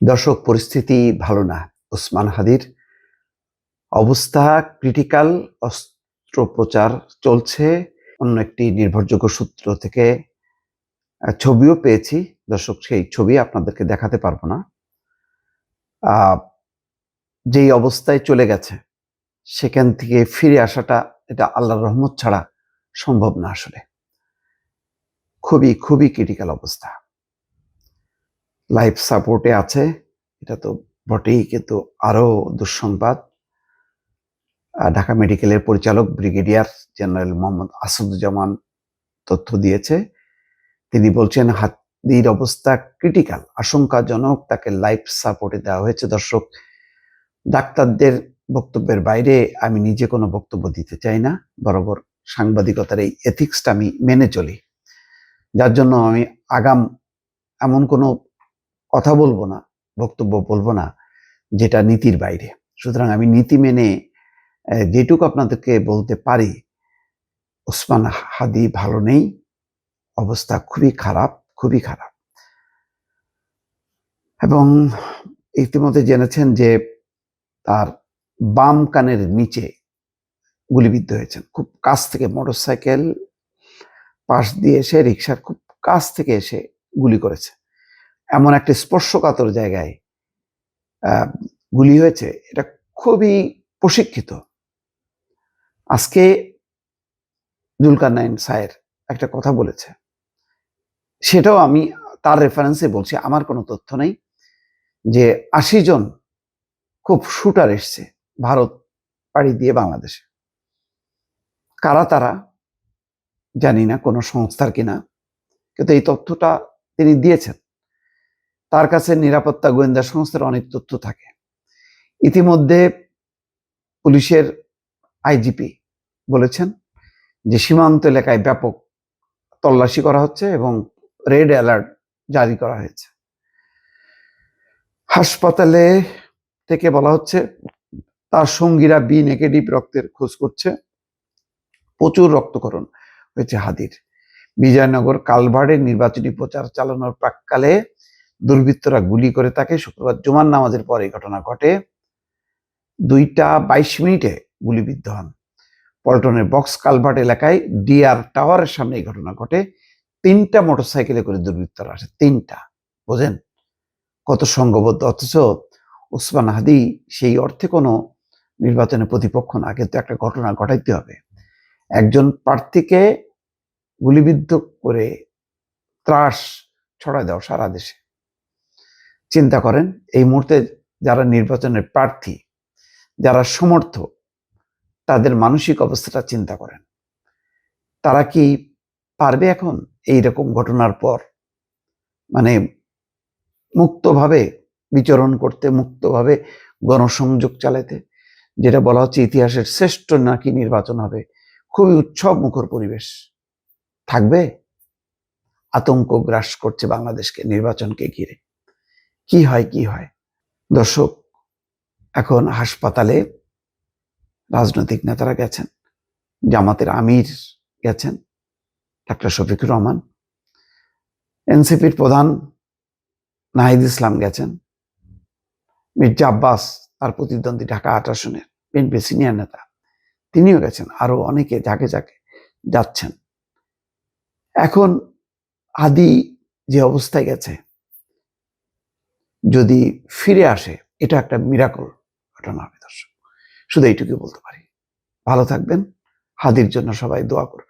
দর্শক, পরিস্থিতি ভালো না। ওসমান হাদির অবস্থা ক্রিটিক্যাল। অস্ত্রোপচার চলছে। অন্য একটি নির্ভরযোগ্য সূত্র থেকে ছবিও পেয়েছি। দর্শক, সেই ছবি আপনাদেরকে দেখাতে পারবো না। যেই অবস্থায় চলে গেছে সেখান থেকে ফিরে আসাটা এটা আল্লাহর রহমত ছাড়া সম্ভব না। আসলে খুবই খুবই ক্রিটিক্যাল অবস্থা। লাইফ সাপোর্টে আছে, এটা তো বটেই, কিন্তু আরো দুঃসংবাদ। ঢাকা মেডিকেলের পরিচালক ব্রিগেডিয়ার জেনারেল মোহাম্মদ আসাদুজ্জামান তথ্য দিয়েছে। তিনি বলছেন হাদির অবস্থা ক্রিটিক্যাল, আশঙ্কাজনক, তাকে লাইফ সাপোর্টে দেওয়া হয়েছে। দর্শক, ডাক্তারদের বক্তব্যের বাইরে আমি নিজে কোনো বক্তব্য দিতে চাই না। বরাবর সাংবাদিকতার এই এথিক্সটা আমি মেনে চলি, যার জন্য আমি আগাম এমন কোনো কথা বলবো না, বক্তব্য বলবো না যেটা নীতির বাইরে। সুতরাং আমি নীতি মেনে যেটুকু আপনাদেরকে বলতে পারি, ওসমান হাদি ভালো নেই, অবস্থা খুবই খারাপ, খুবই খারাপ। এবং ইতিমধ্যে জেনেছেন যে তার বাম কানের নিচে গুলিবিদ্ধ হয়েছেন। খুব কাছ থেকে, মোটরসাইকেল পাশ দিয়ে এসে, রিক্সার খুব কাছ থেকে এসে গুলি করেছে। এমন একটা স্পর্শকাতর জায়গায় গুলি হয়েছে, এটা খুবই প্রশিক্ষিত। আজকে জুলকারনাইন স্যার একটা কথা বলেছে, সেটাও আমি তার রেফারেন্সে বলছি, আমার কোনো তথ্য নেই, যে ৮০ জন খুব শুটার এসছে ভারত পাড়ি দিয়ে বাংলাদেশে। কারা তারা জানি না, কোনো সংস্থার কিনা, কিন্তু এই তথ্যটা তিনি দিয়েছেন। তার কাছে নিরাপত্তা গোয়েন্দা সংস্থার অনেক তথ্য থাকে। ইতিমধ্যে পুলিশের আইজিপি বলেছেন যে সীমান্ত এলাকায় ব্যাপক তল্লাশি করা হচ্ছে এবং রেড অ্যালার্ট জারি করা হয়েছে। হাসপাতালে থেকে বলা হচ্ছে তার সঙ্গীরা বি নেগেটিভ রক্তের খোঁজ করছে। প্রচুর রক্তক্ষরণ হয়েছে হাদির। বিজয়নগর কালভার্ডে নির্বাচনী প্রচার চালানোর প্রাক্কালে দুর্বৃত্তরা গুলি করে তাকে। শুক্রবার জুমার নামাজের পর এই ঘটনা ঘটে। 2:22 গুলিবিদ্ধ হন। পল্টনের বক্স কালভার্ট এলাকায় ডিআর টাওয়ারের সামনে এই ঘটনা ঘটে। 3টা মোটরসাইকেলে করে দুর্বৃত্তরা আসে। 3টা, বোঝেন কত সংঘবদ্ধ। অথচ ওসমান হাদি সেই অর্থে কোনো নির্বাচনের প্রতিপক্ষ না, কিন্তু একটা ঘটনা ঘটাইতে হবে। একজন প্রার্থীকে গুলিবিদ্ধ করে ত্রাস ছড়ায় দেওয়া সারা দেশে। চিন্তা করেন, এই মুহূর্তে যারা নির্বাচনের প্রার্থী, যারা সমর্থক, তাদের মানসিক অবস্থাটা চিন্তা করেন। তারা কি পারবে এখন এইরকম ঘটনার পর মানে মুক্তভাবে বিচরণ করতে, মুক্তভাবে গণসংযোগ চালাতে? যেটা বলা হচ্ছে ইতিহাসের শ্রেষ্ঠ নাকি নির্বাচন হবে। খুবই উৎসব মুখর পরিবেশ থাকবে। আতঙ্ক গ্রাস করছে বাংলাদেশকে নির্বাচনকে ঘিরে। কি হয় কি হয়। দর্শক, এখন হাসপাতালে রাজনৈতিক নেতারা গেছেন, জামাতের আমির গেছেন, ডাক্তার শফিকুর রহমান, এনসিপির প্রধান নাহিদ ইসলাম গেছেন, মির্জা আব্বাস তার প্রতিদ্বন্দ্বী ঢাকা ৮ আসনের বিএনপি সিনিয়র নেতা, তিনিও গেছেন, আরো অনেকে যাকে যাকে যাচ্ছেন। এখন হাদি যে অবস্থায় গেছে, যদি ফিরে আসে, এটা একটা মিরাকল ঘটনা হবে। দর্শক, শুধু এইটুকু বলতে পারি। ভালো থাকবেন, হাদির জন্য সবাই দোয়া করবেন।